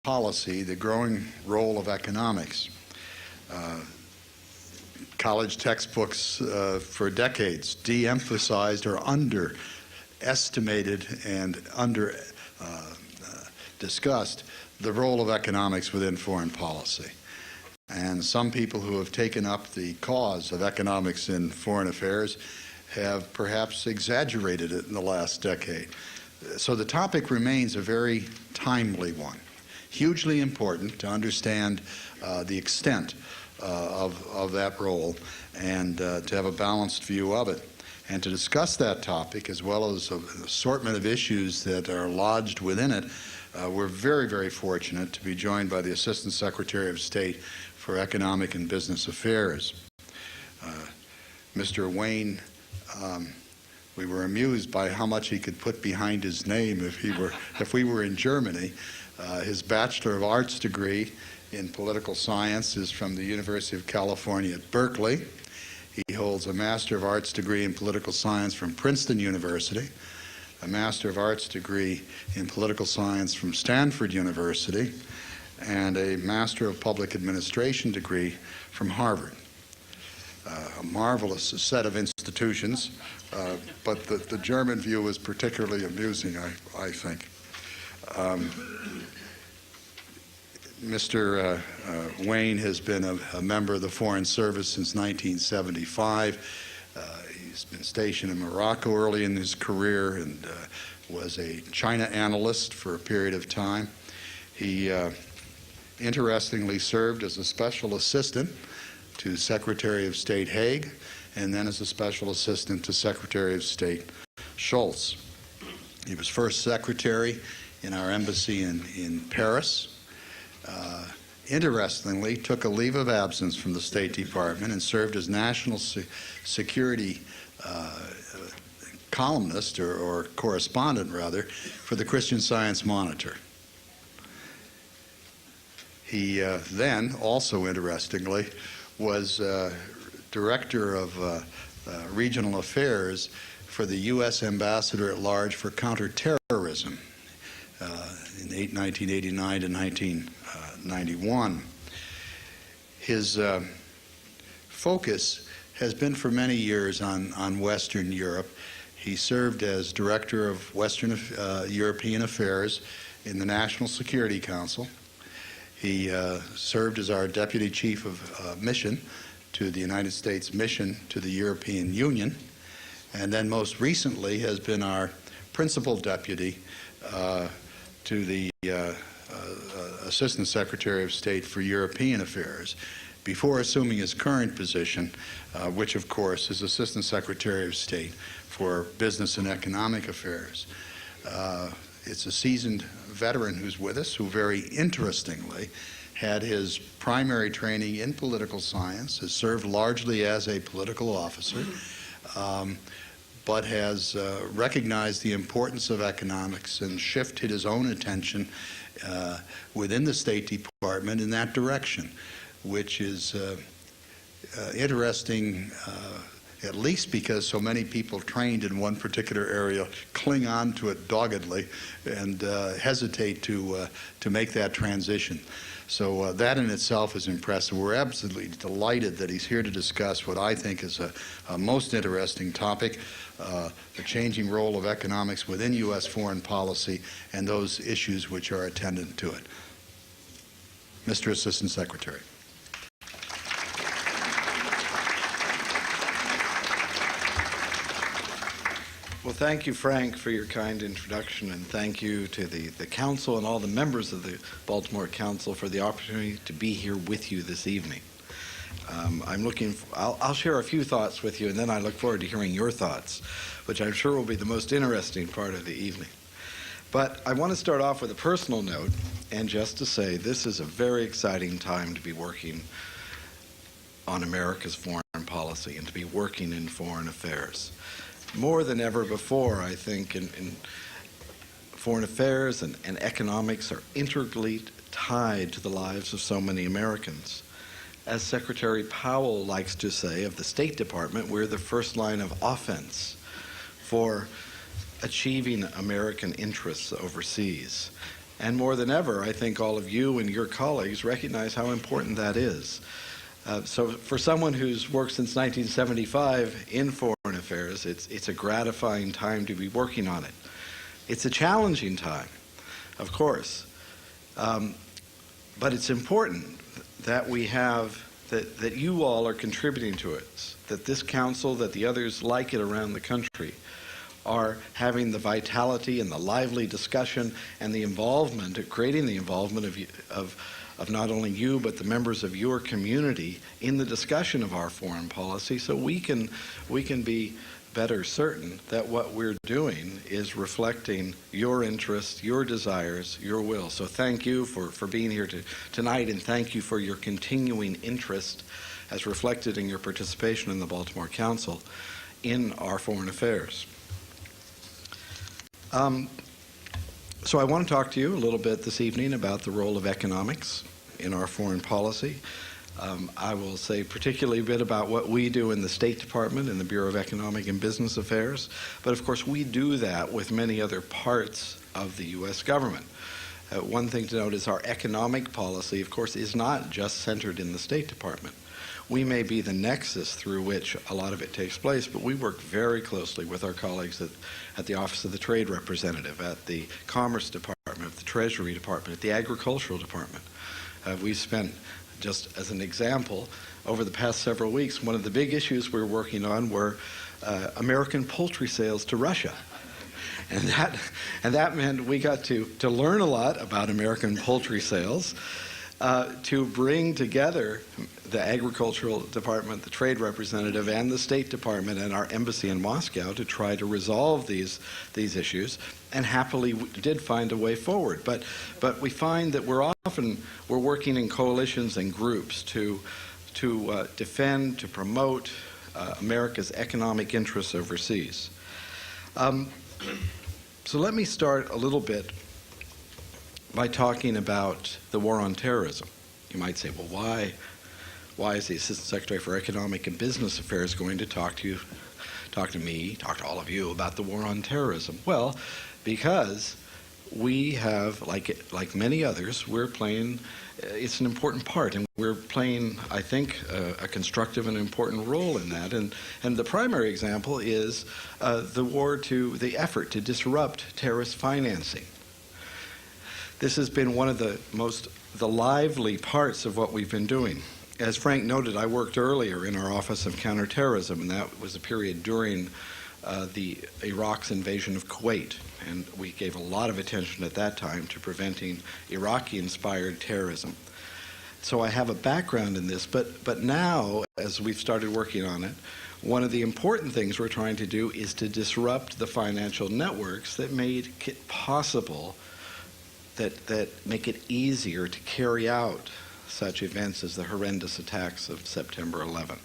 policy, the growing role of economics. College textbooks for decades de-emphasized or underestimated and discussed the role of economics within foreign policy. And some people who have taken up the cause of economics in foreign affairs have perhaps exaggerated it in the last decade. So the topic remains a very timely one, hugely important to understand the extent of that role and to have a balanced view of it. And to discuss that topic, as well as an assortment of issues that are lodged within it, we're very, very fortunate to be joined by the Assistant Secretary of State for Economic and Business Affairs. Mr. Wayne, we were amused by how much he could put behind his name if we were in Germany. His Bachelor of Arts degree in political science is from the University of California at Berkeley. He holds a Master of Arts degree in political science from Princeton University, a Master of Arts degree in political science from Stanford University, and a Master of Public Administration degree from Harvard. A marvelous set of institutions, but the German view is particularly amusing, I think. Mr. Wayne has been a member of the Foreign Service since 1975. He's been stationed in Morocco early in his career and was a China analyst for a period of time. He interestingly served as a special assistant to Secretary of State Haig and then as a special assistant to Secretary of State Schultz. He was first secretary in our embassy in Paris. Interestingly, took a leave of absence from the State Department and served as national security columnist or correspondent, rather, for the Christian Science Monitor. He then, also interestingly, was director of regional affairs for the U.S. Ambassador at Large for Counterterrorism in 1989 to 1991. His focus has been for many years on Western Europe. He served as Director of Western European Affairs in the National Security Council. He served as our Deputy Chief of Mission to the United States Mission to the European Union, and then most recently has been our Principal Deputy to the Assistant Secretary of State for European Affairs, before assuming his current position, which of course is Assistant Secretary of State for Business and Economic Affairs. It's a seasoned veteran who's with us, who very interestingly had his primary training in political science, has served largely as a political officer, but has recognized the importance of economics and shifted his own attention within the State Department in that direction, which is interesting, at least because so many people trained in one particular area cling on to it doggedly and hesitate to make that transition. So that in itself is impressive. We're absolutely delighted that he's here to discuss what I think is a most interesting topic, the changing role of economics within U.S. foreign policy and those issues which are attendant to it. Mr. Assistant Secretary. Well, thank you, Frank, for your kind introduction, and thank you to the Council and all the members of the Baltimore Council for the opportunity to be here with you this evening. I'll share a few thoughts with you, and then I look forward to hearing your thoughts, which I'm sure will be the most interesting part of the evening. But I want to start off with a personal note, and just to say this is a very exciting time to be working on America's foreign policy and to be working in foreign affairs. More than ever before, I think, in foreign affairs and economics are integrally tied to the lives of so many Americans. As Secretary Powell likes to say of the State Department, we're the first line of offense for achieving American interests overseas. And more than ever, I think all of you and your colleagues recognize how important that is. So for someone who's worked since 1975 in foreign affairs, it's a gratifying time to be working on it. It's a challenging time, of course, but it's important that we have, that you all are contributing to it, that this council, that the others like it around the country, are having the vitality and the lively discussion and the involvement, creating the involvement of not only you but the members of your community in the discussion of our foreign policy, so we can be better certain that what we're doing is reflecting your interests, your desires, your will. So thank you for being here tonight, and thank you for your continuing interest as reflected in your participation in the Baltimore Council in our foreign affairs. So I want to talk to you a little bit this evening about the role of economics in our foreign policy. I will say particularly a bit about what we do in the State Department and the Bureau of Economic and Business Affairs. But of course, we do that with many other parts of the U.S. government. One thing to note is our economic policy, of course, is not just centered in the State Department. We may be the nexus through which a lot of it takes place, but we work very closely with our colleagues at the Office of the Trade Representative, at the Commerce Department, at the Treasury Department, at the Agricultural Department. We've spent, just as an example, over the past several weeks, one of the big issues we're working on were American poultry sales to Russia. And that meant we got to learn a lot about American poultry sales, to bring together the Agricultural Department, the Trade Representative, and the State Department and our embassy in Moscow to try to resolve these issues, and happily we did find a way forward. But we find that we're working in coalitions and groups to defend, to promote America's economic interests overseas. So let me start a little bit by talking about the war on terrorism. You might say, well, why is the Assistant Secretary for Economic and Business Affairs going to talk to me, talk to all of you about the war on terrorism? Well, because we have, like many others, we're playing, it's an important part, and we're playing, I think, a constructive and important role in that. And the primary example is the effort to disrupt terrorist financing. This has been one of the lively parts of what we've been doing. As Frank noted, I worked earlier in our Office of Counterterrorism, and that was a period during Iraq's invasion of Kuwait. And we gave a lot of attention at that time to preventing Iraqi-inspired terrorism. So I have a background in this, but now, as we've started working on it, one of the important things we're trying to do is to disrupt the financial networks that made it possible, that make it easier to carry out such events as the horrendous attacks of September 11.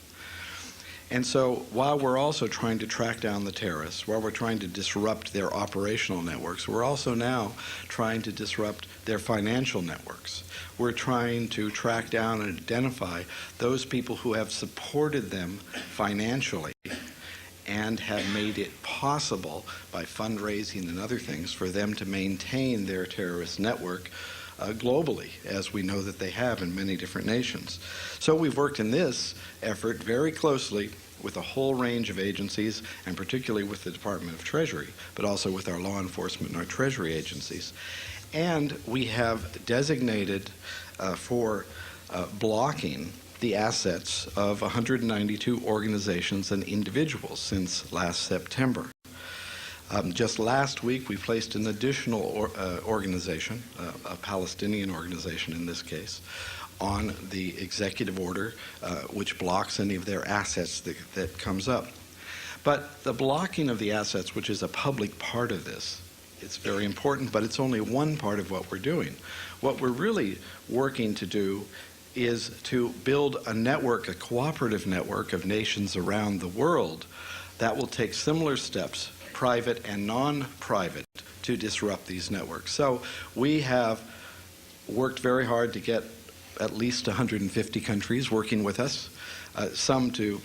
And so while we're also trying to track down the terrorists, while we're trying to disrupt their operational networks, we're also now trying to disrupt their financial networks. We're trying to track down and identify those people who have supported them financially and have made it possible by fundraising and other things for them to maintain their terrorist network globally, as we know that they have in many different nations. So we've worked in this effort very closely with a whole range of agencies, and particularly with the Department of Treasury, but also with our law enforcement and our Treasury agencies. And we have designated for blocking the assets of 192 organizations and individuals since last September. Just last week, we placed an additional organization, a Palestinian organization in this case, on the executive order which blocks any of their assets that comes up. But the blocking of the assets, which is a public part of this, it's very important, but it's only one part of what we're doing. What we're really working to do is to build a network, a cooperative network of nations around the world that will take similar steps, private and non-private, to disrupt these networks. So we have worked very hard to get at least 150 countries working with us, some to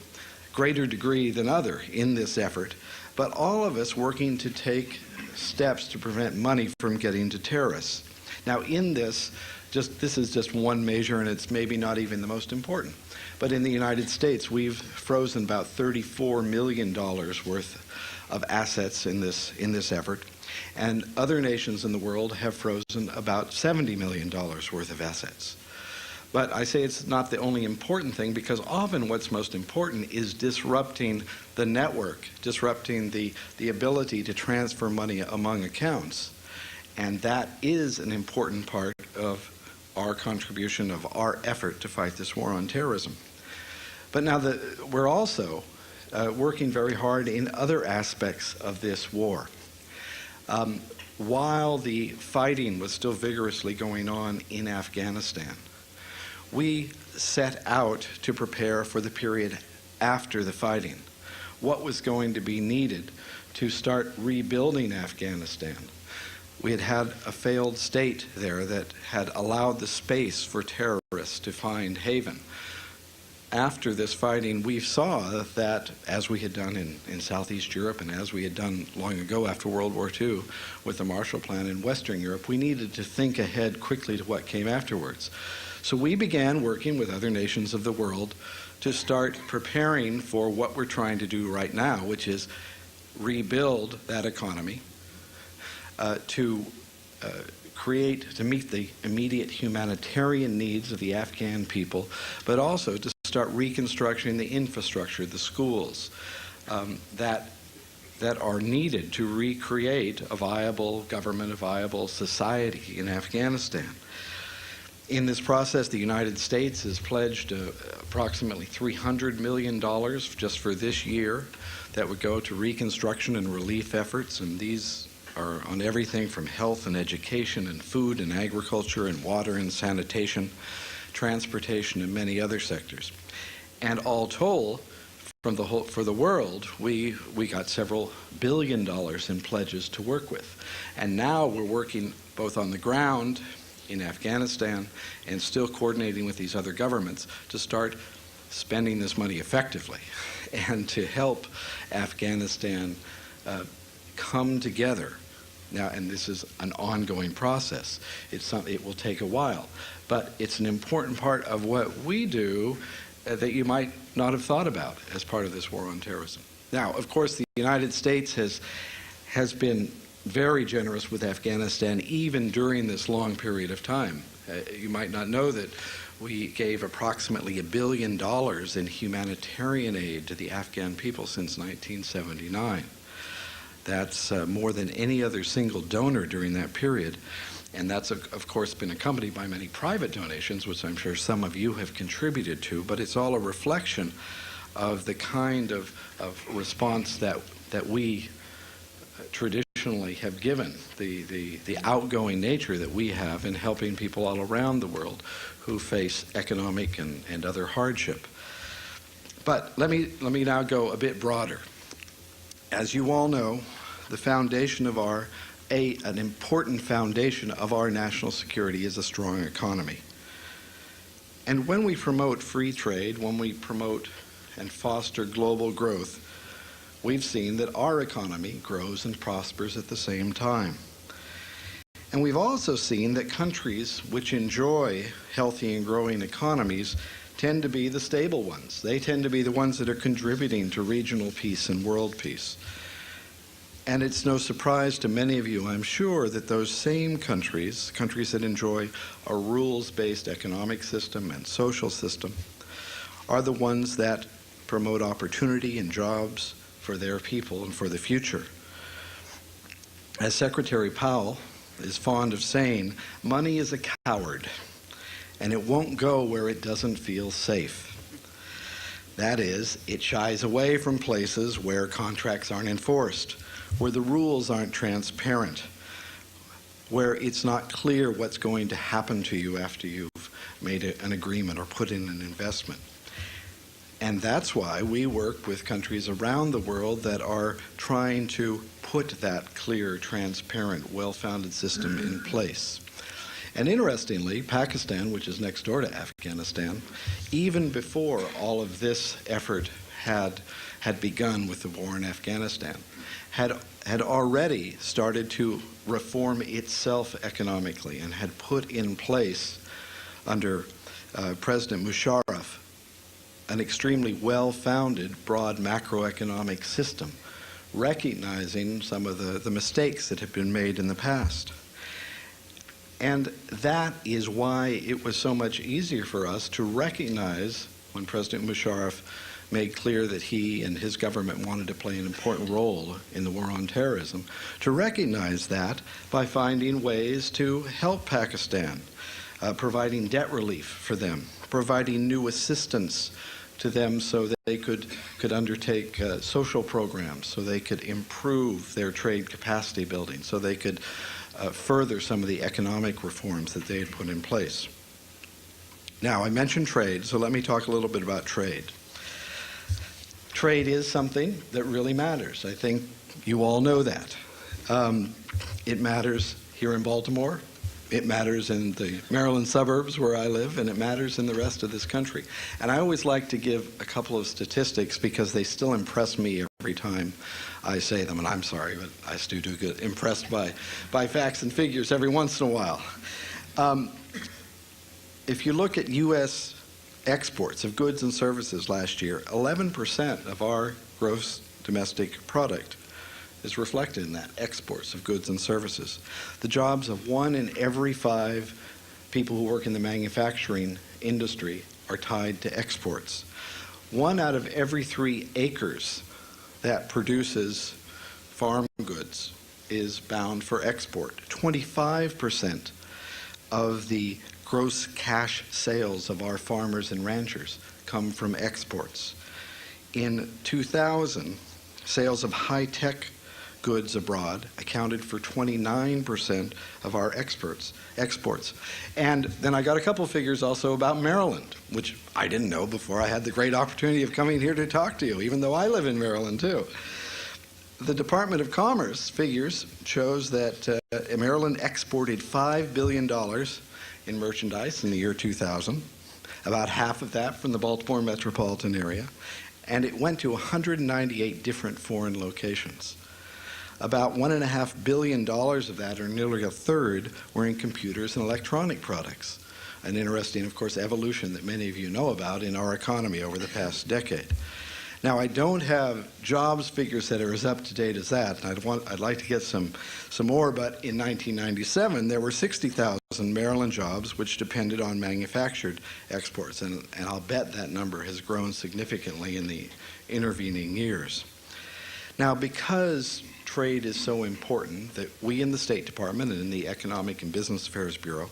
greater degree than other in this effort, but all of us working to take steps to prevent money from getting to terrorists. Now in this is just one measure, and it's maybe not even the most important. But in the United States, we've frozen about $34 million worth of assets in this effort, and other nations in the world have frozen about $70 million worth of assets. But I say it's not the only important thing, because often what's most important is disrupting the network, disrupting the ability to transfer money among accounts. And that is an important part of our contribution, of our effort to fight this war on terrorism. But now we're also working very hard in other aspects of this war. While the fighting was still vigorously going on in Afghanistan, we set out to prepare for the period after the fighting. What was going to be needed to start rebuilding Afghanistan? We had had a failed state there that had allowed the space for terrorists to find haven. After this fighting, we saw that, as we had done in Southeast Europe and as we had done long ago after World War II with the Marshall Plan in Western Europe, we needed to think ahead quickly to what came afterwards. So we began working with other nations of the world to start preparing for what we're trying to do right now, which is rebuild that economy, to meet the immediate humanitarian needs of the Afghan people, but also to start reconstructing the infrastructure, the schools, that are needed to recreate a viable government, a viable society in Afghanistan. In this process, the United States has pledged approximately $300 million just for this year that would go to reconstruction and relief efforts, and these are on everything from health and education and food and agriculture and water and sanitation, transportation, and many other sectors. And all told, for the world, we got several billion dollars in pledges to work with. And now we're working both on the ground in Afghanistan and still coordinating with these other governments to start spending this money effectively and to help Afghanistan come together. Now, and this is an ongoing process. It will take a while, but it's an important part of what we do that you might not have thought about as part of this war on terrorism. Now, of course, the United States has been very generous with Afghanistan even during this long period of time. You might not know that we gave approximately $1 billion in humanitarian aid to the Afghan people since 1979. That's more than any other single donor during that period. And that's, of course, been accompanied by many private donations, which I'm sure some of you have contributed to, but it's all a reflection of the kind of response that we traditionally have given, the outgoing nature that we have in helping people all around the world who face economic and other hardship. But let me now go a bit broader. As you all know, the foundation of an important foundation of our national security is a strong economy. And when we promote free trade, when we promote and foster global growth, we've seen that our economy grows and prospers at the same time. And we've also seen that countries which enjoy healthy and growing economies tend to be the stable ones. They tend to be the ones that are contributing to regional peace and world peace. And it's no surprise to many of you, I'm sure, that those same countries that enjoy a rules-based economic system and social system, are the ones that promote opportunity and jobs for their people and for the future. As Secretary Powell is fond of saying, money is a coward, and it won't go where it doesn't feel safe. That is, it shies away from places where contracts aren't enforced, where the rules aren't transparent, where it's not clear what's going to happen to you after you've made an agreement or put in an investment. And that's why we work with countries around the world that are trying to put that clear, transparent, well-founded system in place. And interestingly, Pakistan, which is next door to Afghanistan, even before all of this effort had begun with the war in Afghanistan, had already started to reform itself economically and had put in place under President Musharraf an extremely well-founded, broad macroeconomic system, recognizing some of the mistakes that had been made in the past. And that is why it was so much easier for us to recognize, when President Musharraf made clear that he and his government wanted to play an important role in the war on terrorism, to recognize that by finding ways to help Pakistan, providing debt relief for them, providing new assistance to them so that they could undertake social programs, so they could improve their trade capacity building, so they could further some of the economic reforms that they had put in place. Now, I mentioned trade, so let me talk a little bit about trade. Trade is something that really matters. I think you all know that. It matters here in Baltimore. It matters in the Maryland suburbs where I live, and it matters in the rest of this country. And I always like to give a couple of statistics because they still impress me every time I say them. And I'm sorry, but I still do get impressed by facts and figures every once in a while. If you look at U.S. exports of goods and services last year, 11% of our gross domestic product is reflected in that, exports of goods and services. The jobs of 1 in every 5 people who work in the manufacturing industry are tied to exports. 1 out of every 3 acres that produces farm goods is bound for export. 25% of the gross cash sales of our farmers and ranchers come from exports. In 2000, sales of high-tech goods abroad accounted for 29% of our exports. And then I got a couple figures also about Maryland, which I didn't know before I had the great opportunity of coming here to talk to you, even though I live in Maryland too. The Department of Commerce figures shows that Maryland exported $5 billion in merchandise in the year 2000, about half of that from the Baltimore metropolitan area, and it went to 198 different foreign locations. About $1.5 billion of that, or nearly a third, were in computers and electronic products. An interesting, of course, evolution that many of you know about in our economy over the past decade. Now, I don't have jobs figures that are as up to date as that, and I'd like to get some more, but in 1997, there were 60,000 Maryland jobs which depended on manufactured exports, and I'll bet that number has grown significantly in the intervening years. Now, because trade is so important, that we in the State Department and in the Economic and Business Affairs Bureau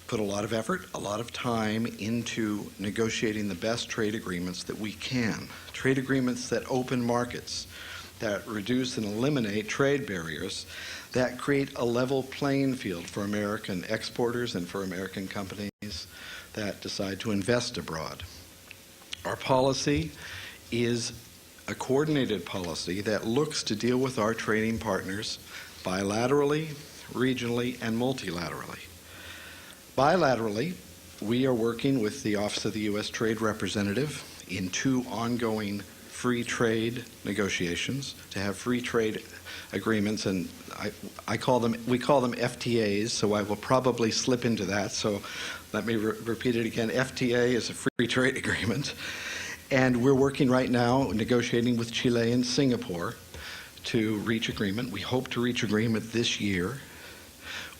put a lot of effort, a lot of time into negotiating the best trade agreements that we can. Trade agreements that open markets, that reduce and eliminate trade barriers, that create a level playing field for American exporters and for American companies that decide to invest abroad. Our policy is a coordinated policy that looks to deal with our trading partners bilaterally, regionally, and multilaterally. Bilaterally, we are working with the Office of the U.S. Trade Representative in 2 ongoing free trade negotiations to have free trade agreements, and we call them FTAs, so I will probably slip into that, so let me repeat it again. FTA is a free trade agreement. And we're working right now, negotiating with Chile and Singapore to reach agreement. We hope to reach agreement this year.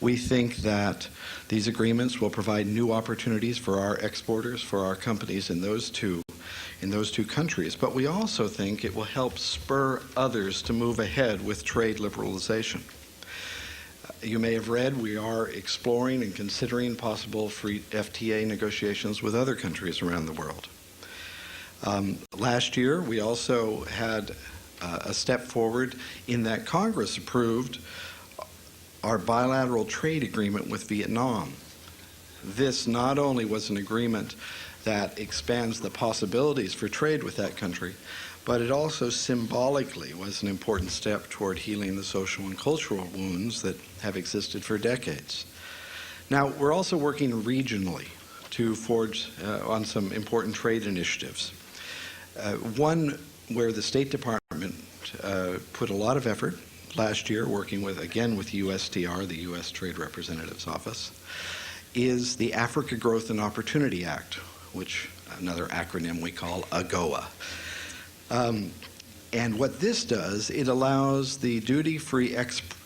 We think that these agreements will provide new opportunities for our exporters, for our companies in those two countries. But we also think it will help spur others to move ahead with trade liberalization. You may have read we are exploring and considering possible free FTA negotiations with other countries around the world. Last year, we also had a step forward in that Congress approved our bilateral trade agreement with Vietnam. This not only was an agreement that expands the possibilities for trade with that country, but it also symbolically was an important step toward healing the social and cultural wounds that have existed for decades. Now, we're also working regionally to forge on some important trade initiatives. One where the State Department put a lot of effort last year, working with USTR, the U.S. Trade Representative's Office, is the Africa Growth and Opportunity Act, which another acronym we call AGOA. And what this does, it allows the duty-free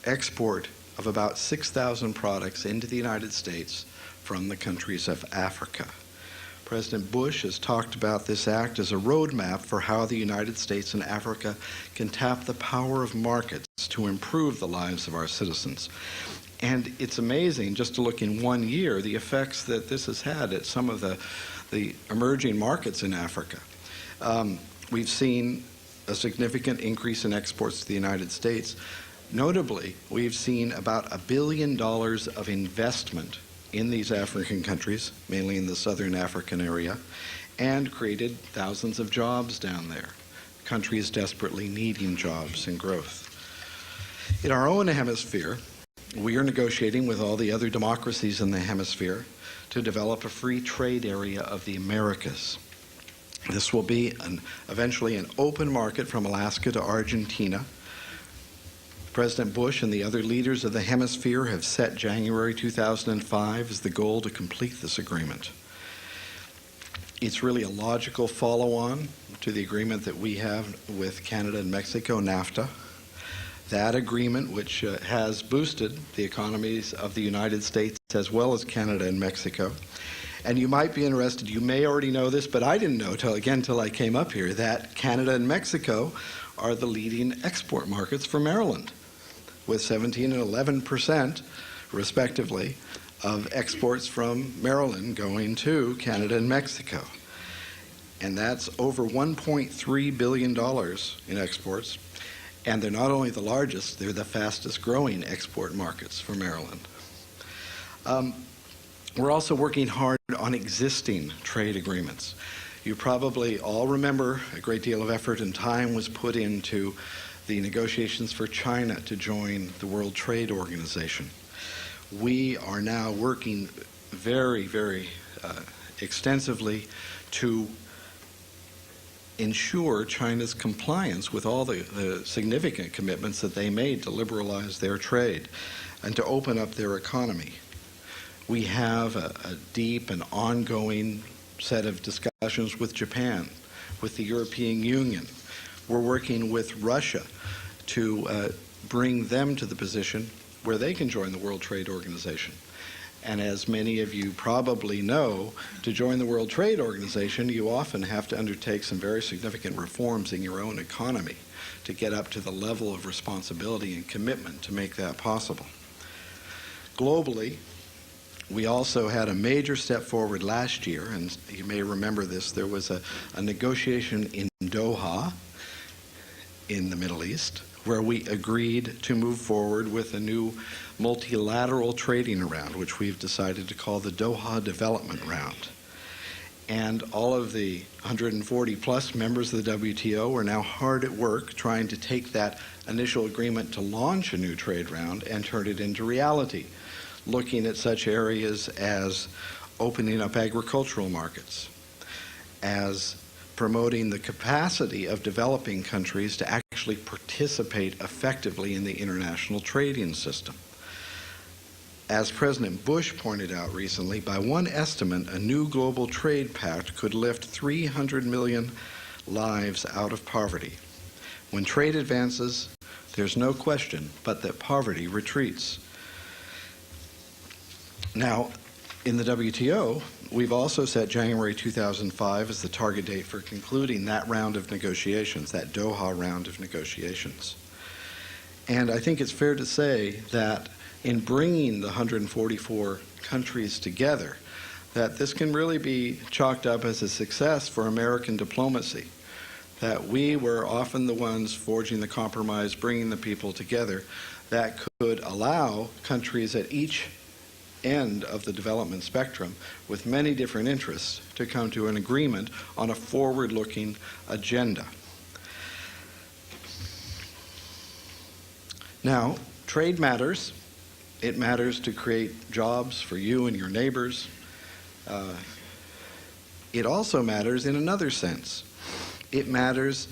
export of about 6,000 products into the United States from the countries of Africa. President Bush has talked about this act as a roadmap for how the United States and Africa can tap the power of markets to improve the lives of our citizens. And it's amazing, just to look in 1 year, the effects that this has had at some of the emerging markets in Africa. We've seen a significant increase in exports to the United States. Notably, we've seen about $1 billion of investment in these African countries, mainly in the southern African area, and created thousands of jobs down there. Countries desperately needing jobs and growth. In our own hemisphere, we are negotiating with all the other democracies in the hemisphere to develop a free trade area of the Americas. This will be eventually an open market from Alaska to Argentina. President Bush and the other leaders of the hemisphere have set January 2005 as the goal to complete this agreement. It's really a logical follow-on to the agreement that we have with Canada and Mexico, NAFTA. That agreement, which has boosted the economies of the United States as well as Canada and Mexico. And you might be interested, you may already know this, but I didn't know till I came up here, that Canada and Mexico are the leading export markets for Maryland, with 17 and 11%, respectively, of exports from Maryland going to Canada and Mexico. And that's over $1.3 billion in exports. And they're not only the largest, they're the fastest growing export markets for Maryland. We're also working hard on existing trade agreements. You probably all remember a great deal of effort and time was put into the negotiations for China to join the World Trade Organization. We are now working very, very extensively to ensure China's compliance with all the significant commitments that they made to liberalize their trade and to open up their economy. We have a deep and ongoing set of discussions with Japan, with the European Union. We're working with Russia to bring them to the position where they can join the World Trade Organization. And as many of you probably know, to join the World Trade Organization, you often have to undertake some very significant reforms in your own economy to get up to the level of responsibility and commitment to make that possible. Globally, we also had a major step forward last year, and you may remember this. There was a negotiation in Doha in the Middle East where we agreed to move forward with a new multilateral trading round, which we've decided to call the Doha Development Round. And all of the 140 plus members of the WTO are now hard at work trying to take that initial agreement to launch a new trade round and turn it into reality, looking at such areas as opening up agricultural markets, as promoting the capacity of developing countries to actually participate effectively in the international trading system. As President Bush pointed out recently, by one estimate, a new global trade pact could lift 300 million lives out of poverty. When trade advances, there's no question but that poverty retreats. Now, in the WTO, we've also set January 2005 as the target date for concluding that round of negotiations, that Doha round of negotiations. And I think it's fair to say that in bringing the 144 countries together, that this can really be chalked up as a success for American diplomacy, that we were often the ones forging the compromise, bringing the people together that could allow countries at each end of the development spectrum with many different interests to come to an agreement on a forward-looking agenda. Now, trade matters. It matters to create jobs for you and your neighbors. It also matters in another sense. It matters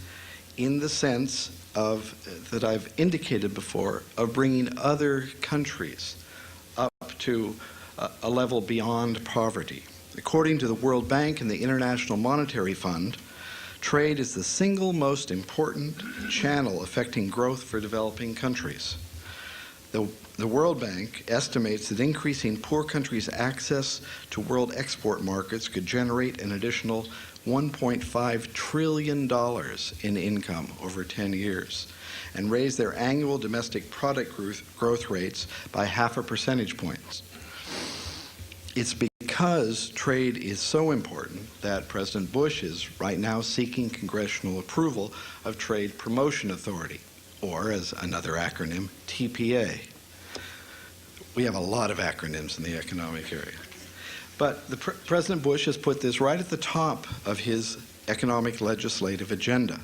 in the sense of, that I've indicated before, of bringing other countries up to a level beyond poverty. According to the World Bank and the International Monetary Fund, trade is the single most important channel affecting growth for developing countries. The World Bank estimates that increasing poor countries' access to world export markets could generate an additional $1.5 trillion in income over 10 years and raise their annual domestic product growth rates by 0.5 percentage points. It's because trade is so important that President Bush is right now seeking congressional approval of Trade Promotion Authority, or as another acronym, TPA. We have a lot of acronyms in the economic area. But President Bush has put this right at the top of his economic legislative agenda.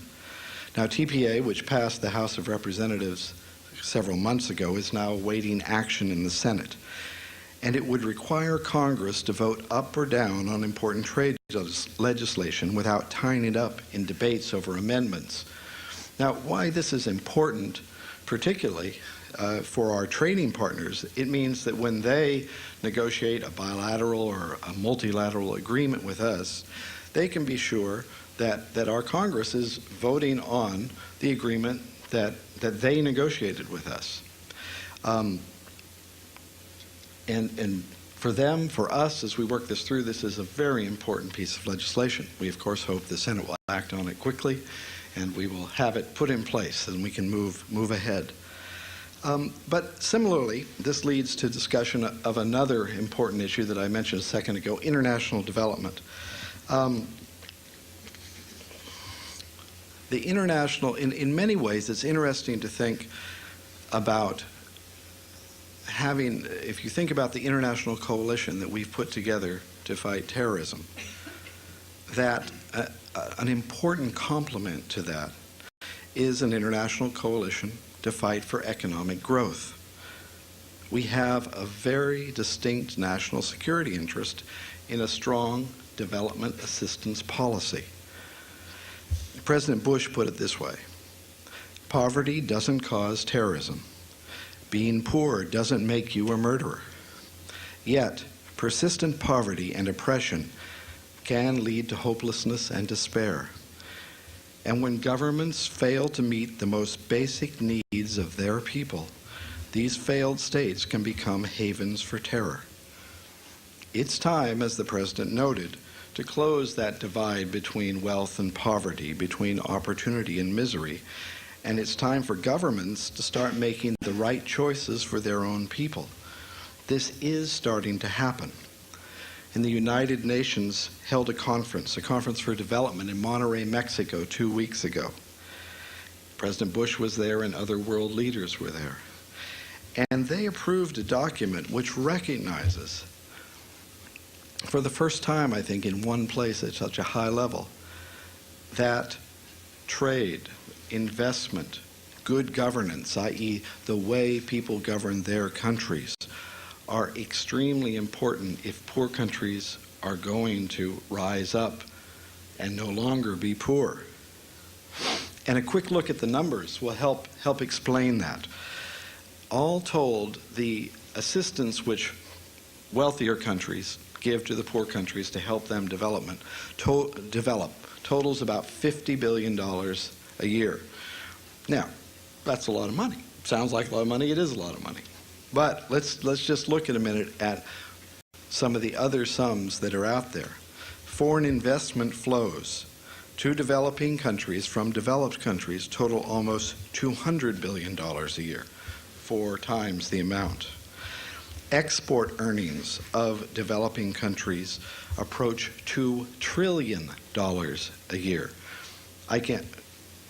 Now, TPA, which passed the House of Representatives several months ago, is now awaiting action in the Senate. And it would require Congress to vote up or down on important trade legislation without tying it up in debates over amendments. Now, why this is important, particularly for our trading partners, it means that when they negotiate a bilateral or a multilateral agreement with us, they can be sure that our Congress is voting on the agreement that they negotiated with us. And for them, for us, as we work this through, this is a very important piece of legislation. We, of course, hope the Senate will act on it quickly, and we will have it put in place, and we can move ahead. But similarly, this leads to discussion of another important issue that I mentioned a second ago, international development. The international, in many ways, it's interesting to think about having, if you think about the international coalition that we've put together to fight terrorism, that an important complement to that is an international coalition to fight for economic growth. We have a very distinct national security interest in a strong development assistance policy. President Bush put it this way: poverty doesn't cause terrorism. Being poor doesn't make you a murderer. Yet, persistent poverty and oppression can lead to hopelessness and despair. And when governments fail to meet the most basic needs of their people, these failed states can become havens for terror. It's time, as the President noted, to close that divide between wealth and poverty, between opportunity and misery, and it's time for governments to start making the right choices for their own people. This is starting to happen. And the United Nations held a conference for development in Monterrey, Mexico 2 weeks ago. President Bush was there and other world leaders were there. And they approved a document which recognizes, for the first time, I think, in one place at such a high level, that trade, investment, good governance, i.e. the way people govern their countries, are extremely important if poor countries are going to rise up and no longer be poor. And a quick look at the numbers will help explain that. All told, the assistance which wealthier countries give to the poor countries to help them develop totals about $50 billion a year. Now, that's a lot of money. Sounds like a lot of money. It is a lot of money. But let's just look in a minute at some of the other sums that are out there. Foreign investment flows to developing countries from developed countries total almost $200 billion a year, 4 times the amount. Export earnings of developing countries approach $2 trillion a year. I can't,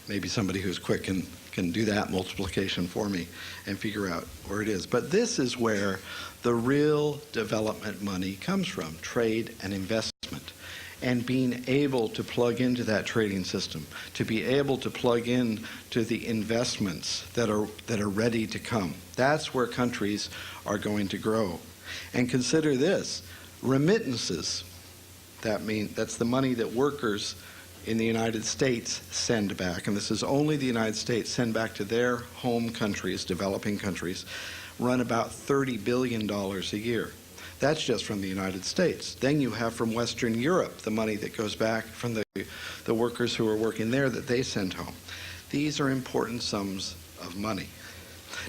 maybe somebody who's quick can do that multiplication for me and figure out where it is. But this is where the real development money comes from, trade and investment, and being able to plug into that trading system, to be able to plug in to the investments that are ready to come. That's where countries are going to grow. And consider this, remittances, that's the money that workers in the United States send back, and this is only the United States, send back to their home countries, developing countries, run about $30 billion a year. That's just from the United States. Then you have from Western Europe the money that goes back from the workers who are working there that they send home. These are important sums of money.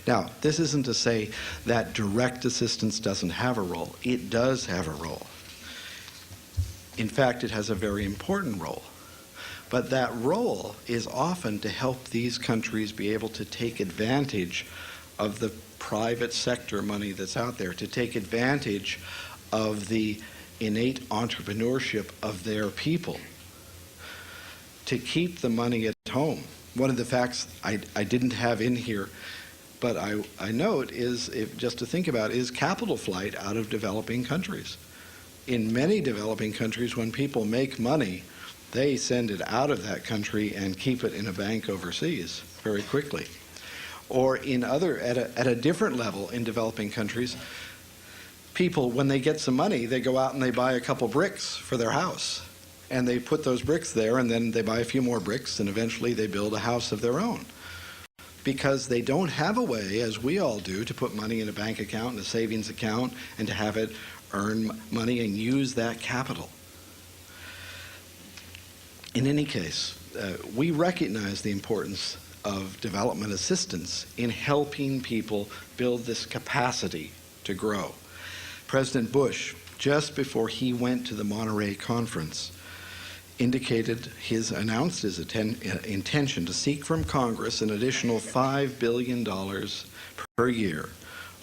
Now, this isn't to say that direct assistance doesn't have a role. It does have a role. In fact, it has a very important role. But that role is often to help these countries be able to take advantage of the private sector money that's out there, to take advantage of the innate entrepreneurship of their people, to keep the money at home. One of the facts I didn't have in here, but I note is, just to think about, is capital flight out of developing countries. In many developing countries, when people make money, they send it out of that country and keep it in a bank overseas very quickly. Or in at a different level in developing countries, people, when they get some money, they go out and they buy a couple bricks for their house. And they put those bricks there, and then they buy a few more bricks, and eventually they build a house of their own. Because they don't have a way, as we all do, to put money in a bank account, in a savings account, and to have it earn money and use that capital. In any case, we recognize the importance of development assistance in helping people build this capacity to grow. President Bush, just before he went to the Monterey Conference, announced his intention to seek from Congress an additional $5 billion per year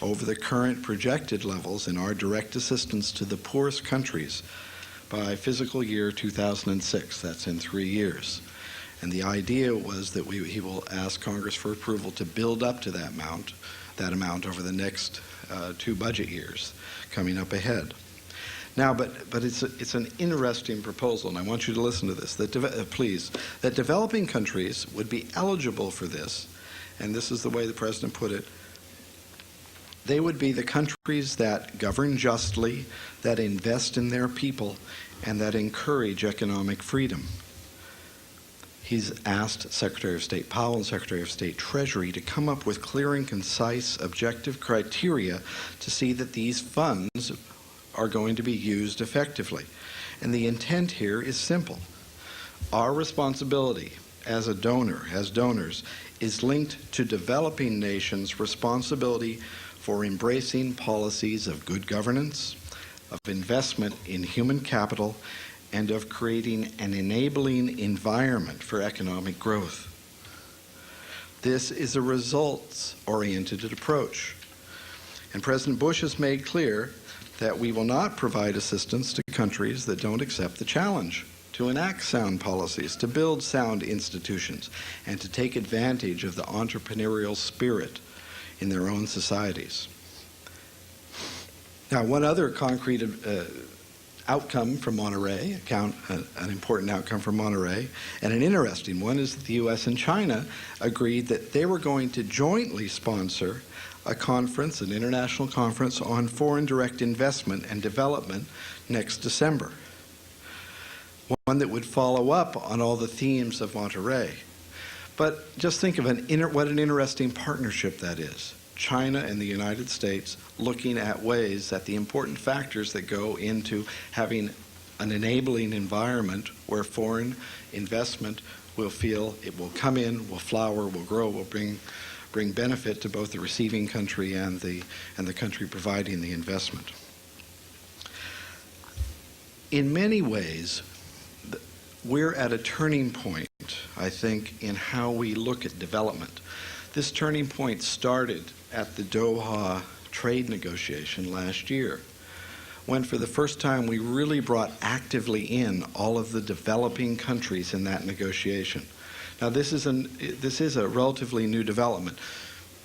over the current projected levels in our direct assistance to the poorest countries by fiscal year 2006. That's in 3 years. And the idea was that he will ask Congress for approval to build up to that amount over the next 2 budget years coming up ahead. Now, but it's an interesting proposal, and I want you to listen to this, please, that developing countries would be eligible for this, and this is the way the President put it. They would be the countries that govern justly, that invest in their people, and that encourage economic freedom. He's asked Secretary of State Powell and Secretary of State Treasury to come up with clear and concise objective criteria to see that these funds are going to be used effectively. And the intent here is simple. Our responsibility as donors, is linked to developing nations' responsibility for embracing policies of good governance, of investment in human capital, and of creating an enabling environment for economic growth. This is a results-oriented approach. And President Bush has made clear that we will not provide assistance to countries that don't accept the challenge to enact sound policies, to build sound institutions, and to take advantage of the entrepreneurial spirit in their own societies. Now, one other concrete outcome from Monterey, an important outcome from Monterey, and an interesting one, is that the U.S. and China agreed that they were going to jointly sponsor a conference, an international conference on foreign direct investment and development next December. One that would follow up on all the themes of Monterey. But just think of what an interesting partnership that is. China and the United States looking at ways, at the important factors that go into having an enabling environment where foreign investment will feel it will come in, will flower, will grow, will bring benefit to both the receiving country and the country providing the investment. In many ways, we're at a turning point, I think, in how we look at development. This turning point started at the Doha trade negotiation last year, when for the first time we really brought actively in all of the developing countries in that negotiation. Now, this is a relatively new development.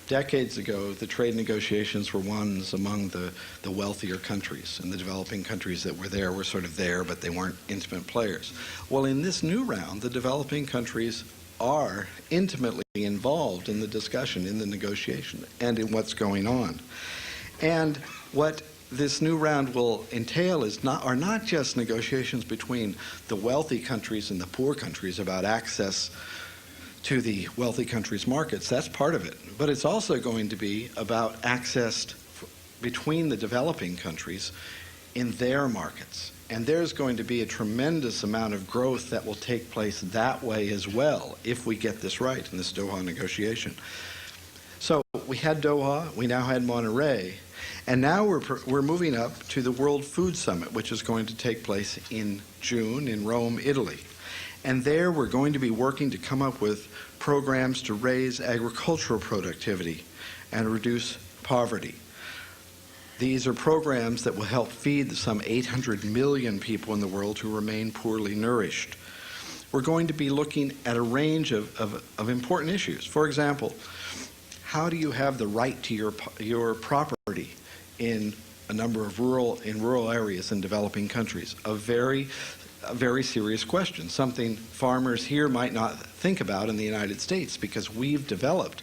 Decades ago, the trade negotiations were ones among the wealthier countries, and the developing countries that were there were sort of there, but they weren't intimate players. Well, in this new round, the developing countries are intimately involved in the discussion, in the negotiation, and in what's going on. And what this new round will entail are not just negotiations between the wealthy countries and the poor countries about access to the wealthy countries' markets. That's part of it. But it's also going to be about access between the developing countries in their markets. And there's going to be a tremendous amount of growth that will take place that way as well, if we get this right in this Doha negotiation. So we had Doha, we now had Monterey, and now we're moving up to the World Food Summit, which is going to take place in June in Rome, Italy. And there we're going to be working to come up with programs to raise agricultural productivity and reduce poverty. These are programs that will help feed the some 800 million people in the world who remain poorly nourished. We're going to be looking at a range of important issues. For example, how do you have the right to your property in a number of rural areas in developing countries? A very serious question, something farmers here might not think about in the United States, because we've developed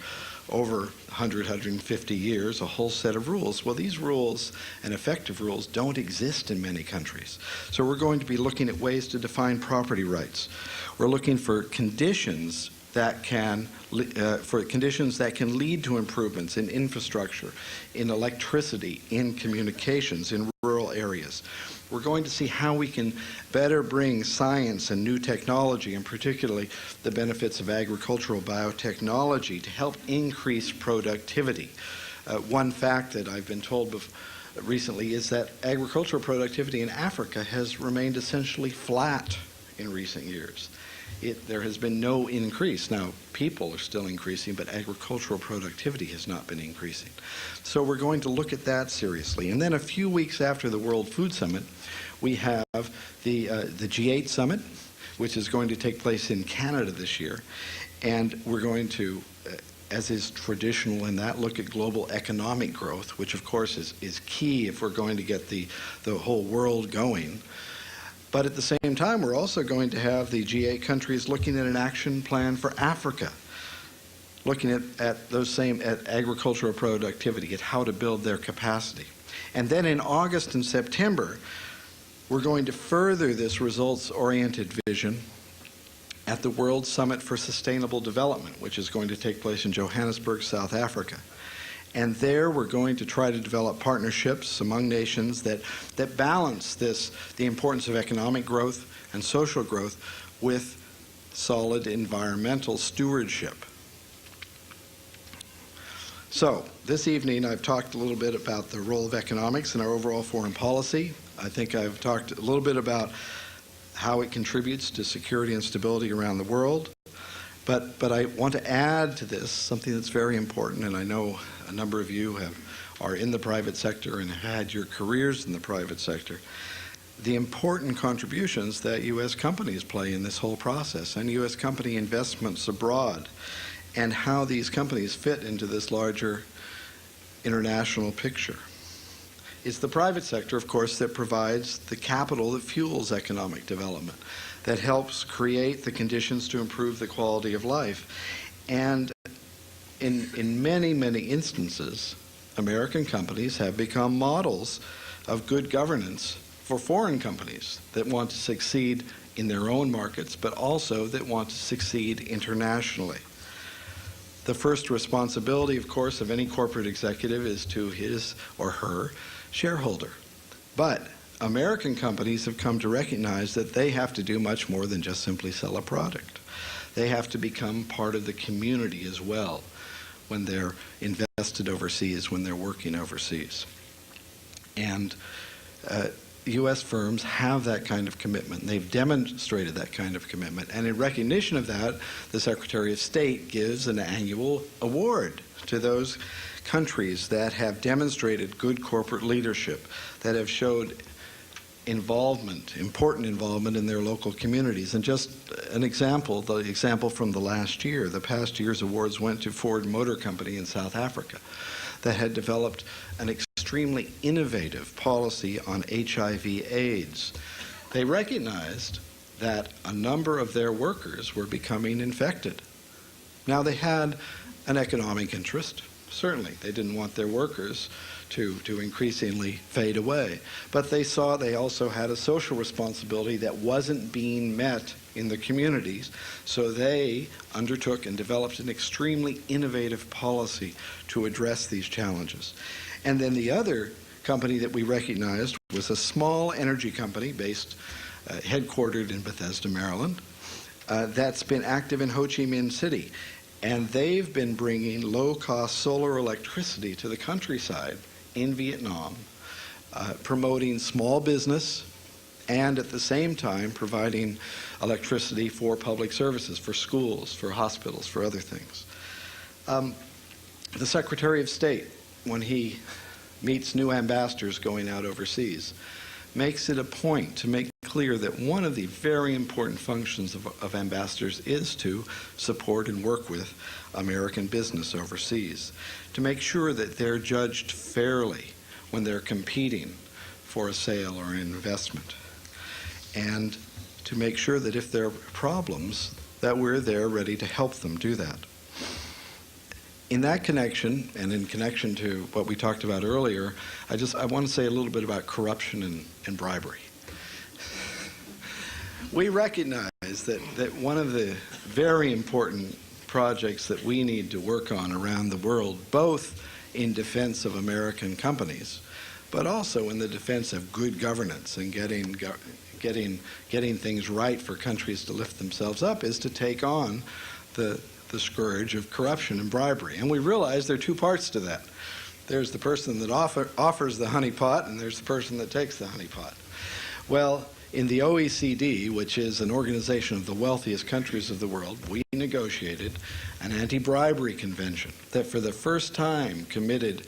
over 100, 150 years a whole set of rules. Well, these rules and effective rules don't exist in many countries. So we're going to be looking at ways to define property rights. We're looking for conditions that can lead to improvements in infrastructure, in electricity, in communications, in rural areas. We're going to see how we can better bring science and new technology, and particularly the benefits of agricultural biotechnology, to help increase productivity. One fact that I've been told recently is that agricultural productivity in Africa has remained essentially flat in recent years. There has been no increase. Now, people are still increasing, but agricultural productivity has not been increasing. So we're going to look at that seriously. And then a few weeks after the World Food Summit, we have the G8 Summit, which is going to take place in Canada this year. And we're going to, as is traditional in that, look at global economic growth, which of course is key if we're going to get the whole world going. But at the same time, we're also going to have the G8 countries looking at an action plan for Africa, looking at agricultural productivity, at how to build their capacity. And then in August and September, we're going to further this results-oriented vision at the World Summit for Sustainable Development, which is going to take place in Johannesburg, South Africa. And there we're going to try to develop partnerships among nations that balance the importance of economic growth and social growth with solid environmental stewardship. So this evening I've talked a little bit about the role of economics in our overall foreign policy. I think I've talked a little bit about how it contributes to security and stability around the world. But I want to add to this something that's very important, and I know a number of you are in the private sector and have had your careers in the private sector. The important contributions that U.S. companies play in this whole process, and U.S. company investments abroad, and how these companies fit into this larger international picture. It's the private sector, of course, that provides the capital that fuels economic development, that helps create the conditions to improve the quality of life. And in many, many instances, American companies have become models of good governance for foreign companies that want to succeed in their own markets, but also that want to succeed internationally. The first responsibility, of course, of any corporate executive is to his or her shareholder. But American companies have come to recognize that they have to do much more than just simply sell a product. They have to become part of the community as well when they're invested overseas, when they're working overseas. And U.S. firms have that kind of commitment. They've demonstrated that kind of commitment. And in recognition of that, the Secretary of State gives an annual award to those countries that have demonstrated good corporate leadership, that have showed important involvement in their local communities. And just an example, the example from the last year, the past year's awards went to Ford Motor Company in South Africa that had developed an extremely innovative policy on HIV/AIDS. They recognized that a number of their workers were becoming infected. Now, they had an economic interest. Certainly, they didn't want their workers to increasingly fade away. But they saw they also had a social responsibility that wasn't being met in the communities, so they undertook and developed an extremely innovative policy to address these challenges. And then the other company that we recognized was a small energy company based, headquartered in Bethesda, Maryland, that's been active in Ho Chi Minh City. And they've been bringing low-cost solar electricity to the countryside in Vietnam, promoting small business and at the same time providing electricity for public services, for schools, for hospitals, for other things. The Secretary of State, when he meets new ambassadors going out overseas, makes it a point to make clear that one of the very important functions of ambassadors is to support and work with American business overseas, to make sure that they're judged fairly when they're competing for a sale or an investment, and to make sure that if there are problems, that we're there ready to help them do that. In that connection, and in connection to what we talked about earlier, I want to say a little bit about corruption and bribery. We recognize that one of the very important projects that we need to work on around the world, both in defense of American companies, but also in the defense of good governance and getting things right for countries to lift themselves up, is to take on the scourge of corruption and bribery. And we realize there are two parts to that. There's the person that offers the honeypot, and there's the person that takes the honeypot. Well, in the OECD, which is an organization of the wealthiest countries of the world, we negotiated an anti-bribery convention that for the first time committed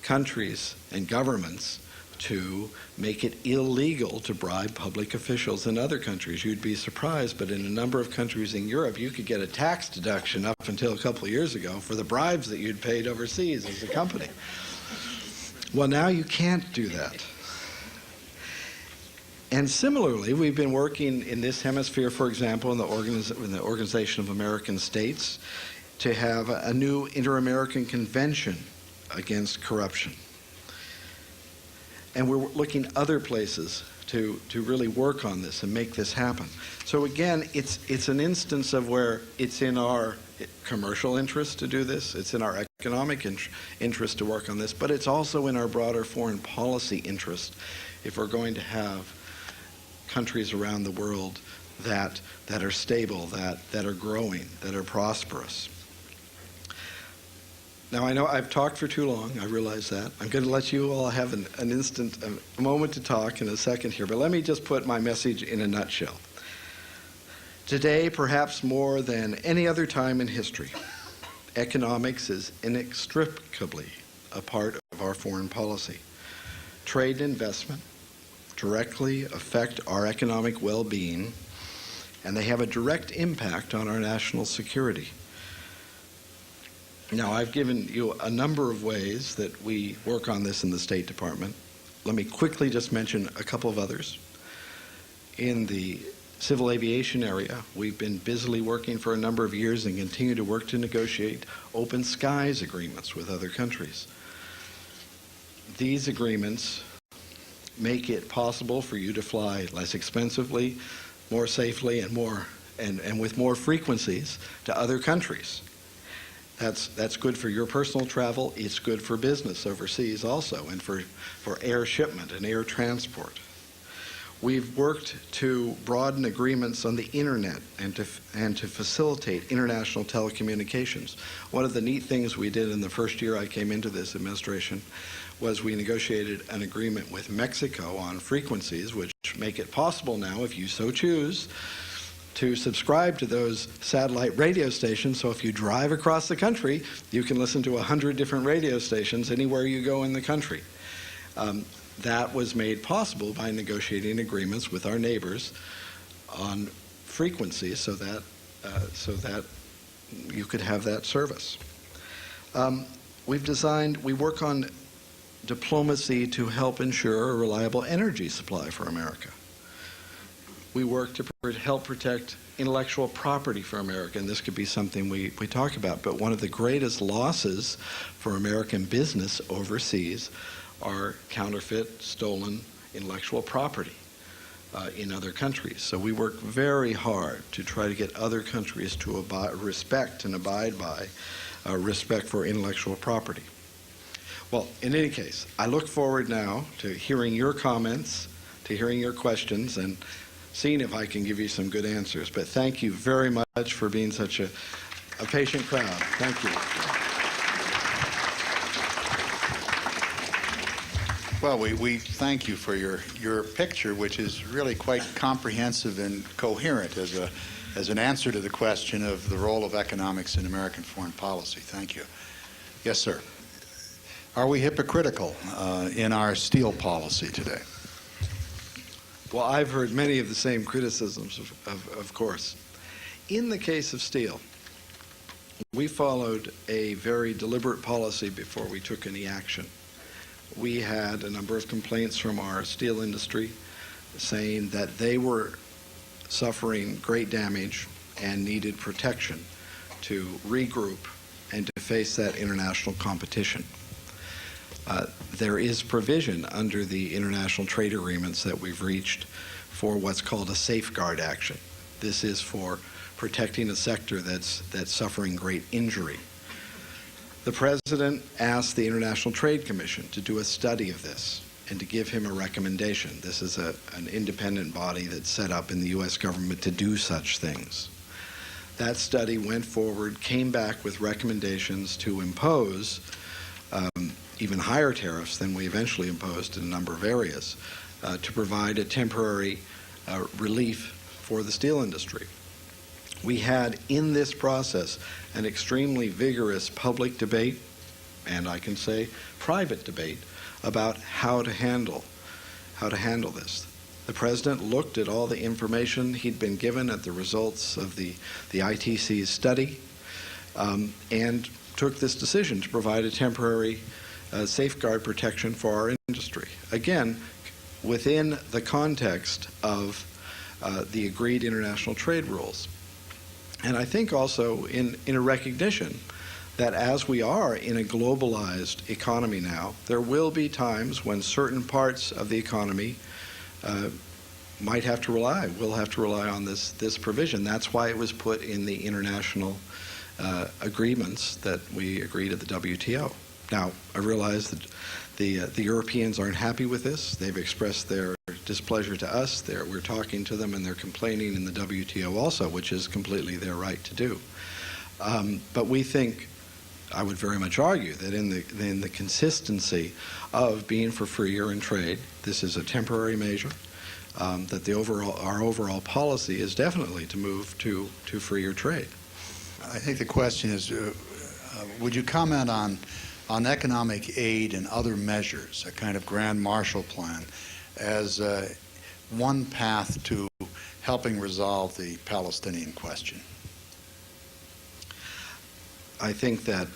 countries and governments to make it illegal to bribe public officials in other countries. You'd be surprised, but in a number of countries in Europe, you could get a tax deduction up until a couple of years ago for the bribes that you'd paid overseas as a company. Well, now you can't do that. And similarly, we've been working in this hemisphere, for example, in the Organization of American States, to have a new Inter-American Convention against corruption. And we're looking other places to really work on this and make this happen. So again, it's an instance of where it's in our commercial interest to do this, it's in our economic interest to work on this, but it's also in our broader foreign policy interest if we're going to have countries around the world that are stable, that are growing, that are prosperous. Now, I know I've talked for too long. I realize that. I'm going to let you all have a moment to talk in a second here, but let me just put my message in a nutshell. Today, perhaps more than any other time in history, economics is inextricably a part of our foreign policy. Trade and investment directly affect our economic well-being, and they have a direct impact on our national security. Now, I've given you a number of ways that we work on this in the State Department. Let me quickly just mention a couple of others. In the civil aviation area, we've been busily working for a number of years and continue to work to negotiate open skies agreements with other countries. These agreements make it possible for you to fly less expensively, more safely, and with more frequencies to other countries. That's good for your personal travel. It's good for business overseas also, and for air shipment and air transport. We've worked to broaden agreements on the internet and to facilitate international telecommunications. One of the neat things we did in the first year I came into this administration was we negotiated an agreement with Mexico on frequencies which make it possible now, if you so choose, to subscribe to those satellite radio stations. So if you drive across the country, you can listen to 100 different radio stations anywhere you go in the country. That was made possible by negotiating agreements with our neighbors on frequencies so that you could have that service. We work on diplomacy to help ensure a reliable energy supply for America. we work to help protect intellectual property for America, and this could be something we talk about. But one of the greatest losses for American business overseas are counterfeit, stolen intellectual property in other countries. So we work very hard to try to get other countries to respect and abide by respect for intellectual property. Well, in any case, I look forward now to hearing your comments, to hearing your questions, and seeing if I can give you some good answers. But thank you very much for being such a patient crowd. Thank you. Well, we thank you for your picture, which is really quite comprehensive and coherent as an answer to the question of the role of economics in American foreign policy. Thank you. Yes, sir. Are we hypocritical in our steel policy today? Well, I've heard many of the same criticisms, of course. In the case of steel, we followed a very deliberate policy before we took any action. We had a number of complaints from our steel industry saying that they were suffering great damage and needed protection to regroup and to face that international competition. There is provision under the international trade agreements that we've reached for what's called a safeguard action. This is for protecting a sector that's suffering great injury. The President asked the International Trade Commission to do a study of this and to give him a recommendation. This is an independent body that's set up in the U.S. government to do such things. That study went forward, came back with recommendations to impose even higher tariffs than we eventually imposed in a number of areas to provide a temporary relief for the steel industry. We had in this process an extremely vigorous public debate, and I can say private debate, about how to handle this. The President looked at all the information he'd been given at the results of the ITC's study and took this decision to provide a temporary safeguard protection for our industry. Again, within the context of the agreed international trade rules. And I think also in a recognition that as we are in a globalized economy now, there will be times when certain parts of the economy will have to rely on this provision. That's why it was put in the international agreements that we agreed at the WTO. Now, I realize that the Europeans aren't happy with this. They've expressed their displeasure to us. We're talking to them, and they're complaining in the WTO also, which is completely their right to do. But we think, I would very much argue, that in the consistency of being for freer in trade, this is a temporary measure, that our overall policy is definitely to move to freer trade. I think the question is, would you comment on economic aid and other measures, a kind of grand Marshall Plan, as one path to helping resolve the Palestinian question? I think that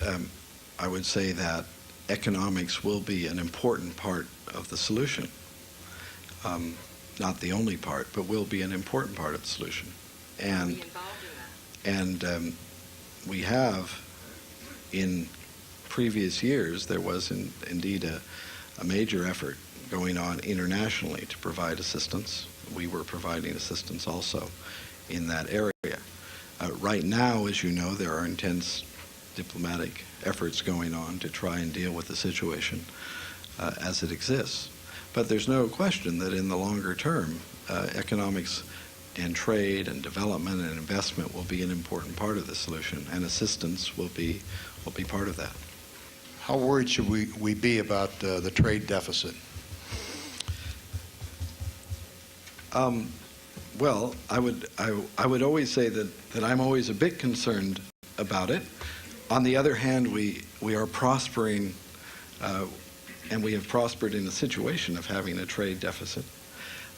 I would say that economics will be an important part of the solution. Not the only part, but will be an important part of the solution. And we have, in previous years, there was indeed a major effort going on internationally to provide assistance. We were providing assistance also in that area. Right now, as you know, there are intense diplomatic efforts going on to try and deal with the situation as it exists. But there's no question that in the longer term, economics and trade and development and investment will be an important part of the solution, and assistance will be part of that. How worried should we be about the trade deficit? Well, I would always say that I'm always a bit concerned about it. On the other hand, we are prospering, and we have prospered in a situation of having a trade deficit.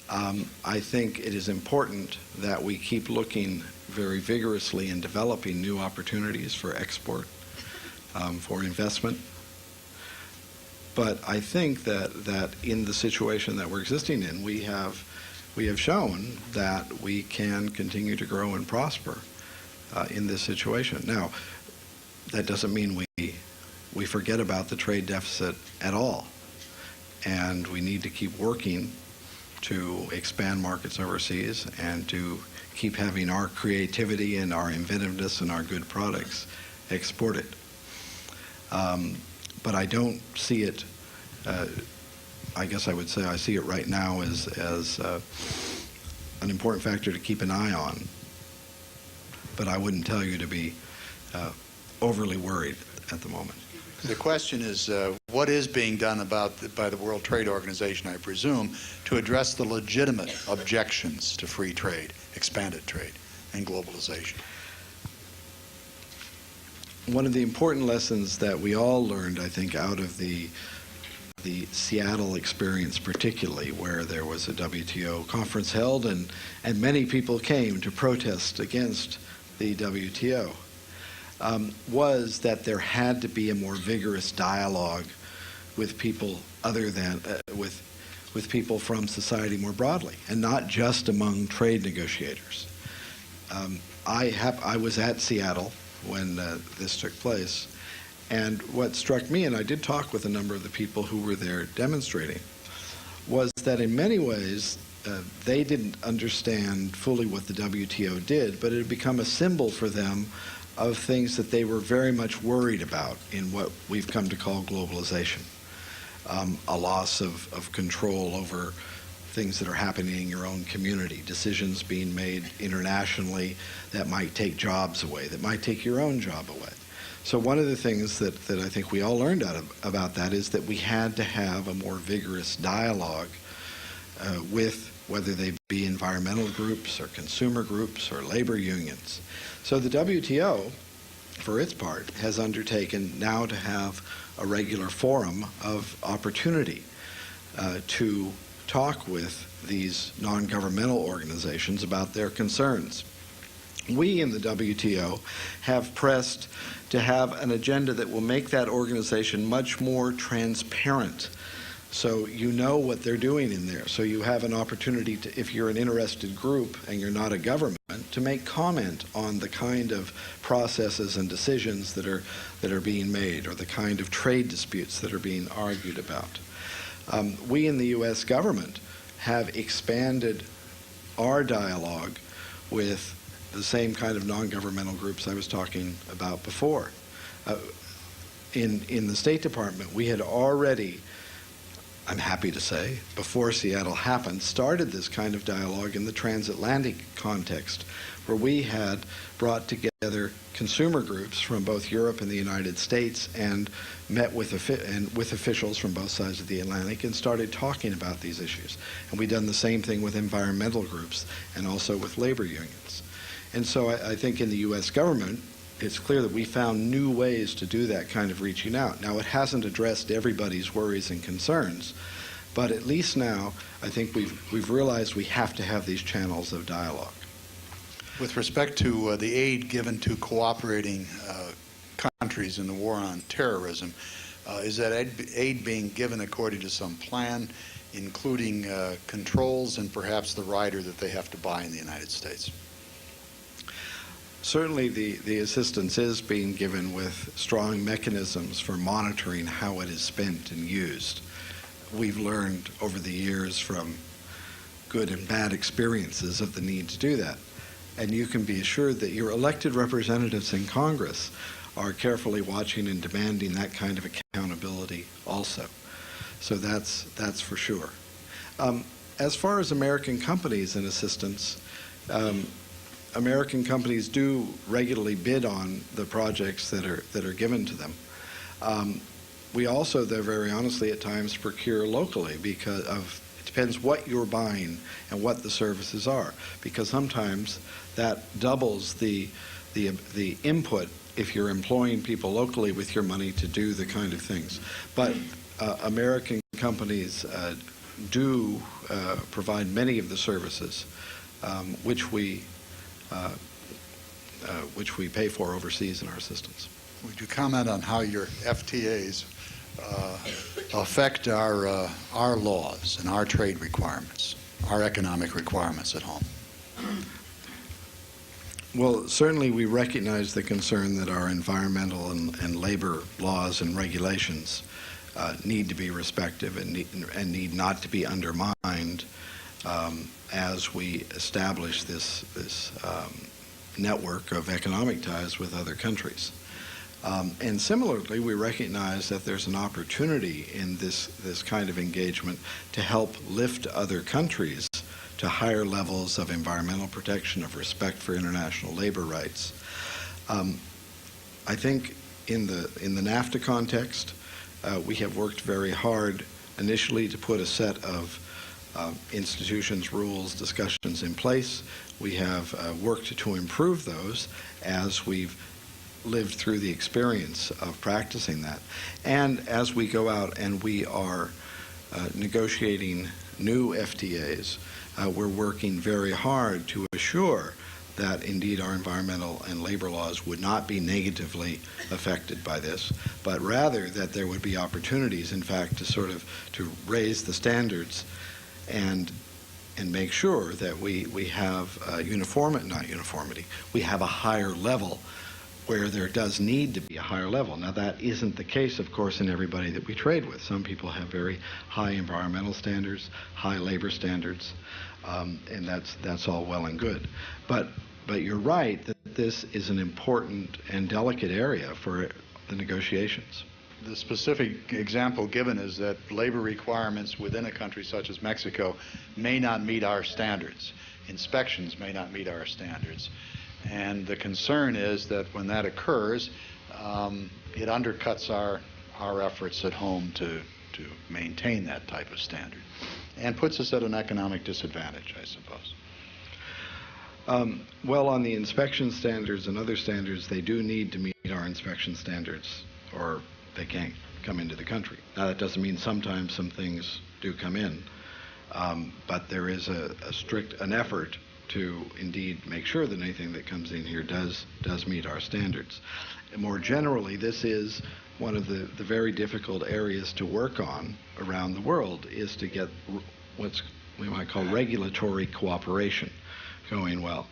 I think it is important that we keep looking very vigorously and developing new opportunities for export, for investment. But I think that in the situation that we're existing in, we have we have shown that we can continue to grow and prosper in this situation. Now, that doesn't mean we forget about the trade deficit at all. And we need to keep working to expand markets overseas and to keep having our creativity and our inventiveness and our good products exported. But I don't see it, I guess I would say I see it right now as an important factor to keep an eye on. But I wouldn't tell you to be overly worried at the moment. The question is, what is being done by the World Trade Organization, I presume, to address the legitimate objections to free trade, expanded trade, and globalization? One of the important lessons that we all learned, I think, out of the Seattle experience particularly, where there was a WTO conference held and many people came to protest against the WTO, was that there had to be a more vigorous dialogue with people other than, with people from society more broadly, and not just among trade negotiators. I was at Seattle when this took place, and what struck me, and I did talk with a number of the people who were there demonstrating, was that in many ways they didn't understand fully what the WTO did, but it had become a symbol for them of things that they were very much worried about in what we've come to call globalization. A loss of control over things that are happening in your own community, decisions being made internationally that might take jobs away, that might take your own job away. So one of the things that I think we all learned about that is that we had to have a more vigorous dialogue with whether they be environmental groups or consumer groups or labor unions. So the WTO, for its part, has undertaken now to have a regular forum of opportunity to talk with these non-governmental organizations about their concerns. We in the WTO have pressed to have an agenda that will make that organization much more transparent, so you know what they're doing in there. So you have an opportunity to, if you're an interested group and you're not a government, to make comment on the kind of processes and decisions that are being made, or the kind of trade disputes that are being argued about. We in the U.S. government have expanded our dialogue with the same kind of non-governmental groups I was talking about before. In the State Department, we had already, I'm happy to say, before Seattle happened, started this kind of dialogue in the transatlantic context, where we had brought together consumer groups from both Europe and the United States and met with officials from both sides of the Atlantic and started talking about these issues. And we've done the same thing with environmental groups and also with labor unions. And so I think in the U.S. government, it's clear that we found new ways to do that kind of reaching out. Now, it hasn't addressed everybody's worries and concerns, but at least now I think we've realized we have to have these channels of dialogue. With respect to the aid given to cooperating countries in the war on terrorism, is that aid being given according to some plan, including controls and perhaps the rider that they have to buy in the United States? Certainly the assistance is being given with strong mechanisms for monitoring how it is spent and used. We've learned over the years from good and bad experiences of the need to do that. And you can be assured that your elected representatives in Congress are carefully watching and demanding that kind of accountability also. So that's for sure. As far as American companies and assistance, American companies do regularly bid on the projects that are given to them. We also, though, very honestly, at times procure locally because it depends what you're buying and what the services are, because sometimes that doubles the input if you're employing people locally with your money to do the kind of things. But American companies do provide many of the services which we pay for overseas in our systems. Would you comment on how your FTAs affect our laws and our trade requirements? our economic requirements at home. Well, certainly we recognize the concern that our environmental and labor laws and regulations need to be respected and need not to be undermined as we establish this network of economic ties with other countries. And similarly, we recognize that there's an opportunity in this kind of engagement to help lift other countries to higher levels of environmental protection, of respect for international labor rights. I think in the NAFTA context, we have worked very hard initially to put a set of institutions, rules, discussions in place. We have worked to improve those as we've lived through the experience of practicing that. And as we go out and we are negotiating new FTAs, we're working very hard to assure that indeed our environmental and labor laws would not be negatively affected by this, but rather that there would be opportunities, in fact, to raise the standards and make sure that we have uniformity, we have a higher level where there does need to be a higher level. Now, that isn't the case, of course, in everybody that we trade with. Some people have very high environmental standards, high labor standards, and that's all well and good. But you're right that this is an important and delicate area for the negotiations. The specific example given is that labor requirements within a country such as Mexico may not meet our standards. Inspections may not meet our standards. And the concern is that when that occurs, it undercuts our efforts at home to maintain that type of standard and puts us at an economic disadvantage, I suppose. Well, on the inspection standards and other standards, they do need to meet our inspection standards or they can't come into the country. Now, that doesn't mean sometimes some things do come in, but there is an effort to indeed make sure that anything that comes in here does meet our standards. And more generally, this is one of the very difficult areas to work on around the world, is to get what we might call regulatory cooperation going well.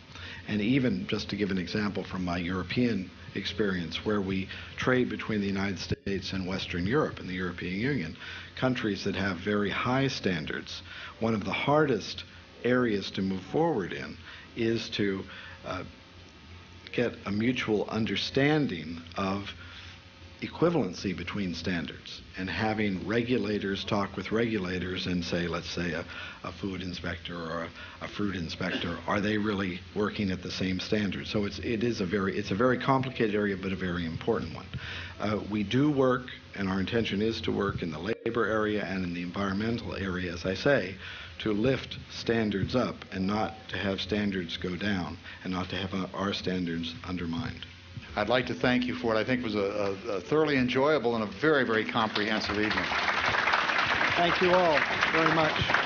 And even, just to give an example from my European experience, where we trade between the United States and Western Europe and the European Union, countries that have very high standards, one of the hardest areas to move forward in is to get a mutual understanding of equivalency between standards, and having regulators talk with regulators and say, let's say a food inspector or a fruit inspector, are they really working at the same standards? So it's a very complicated area, but a very important one. We do work, and our intention is to work in the labor area and in the environmental area, as I say, to lift standards up and not to have standards go down and not to have our standards undermined. I'd like to thank you for what I think was a thoroughly enjoyable and a very, very comprehensive evening. Thank you all very much.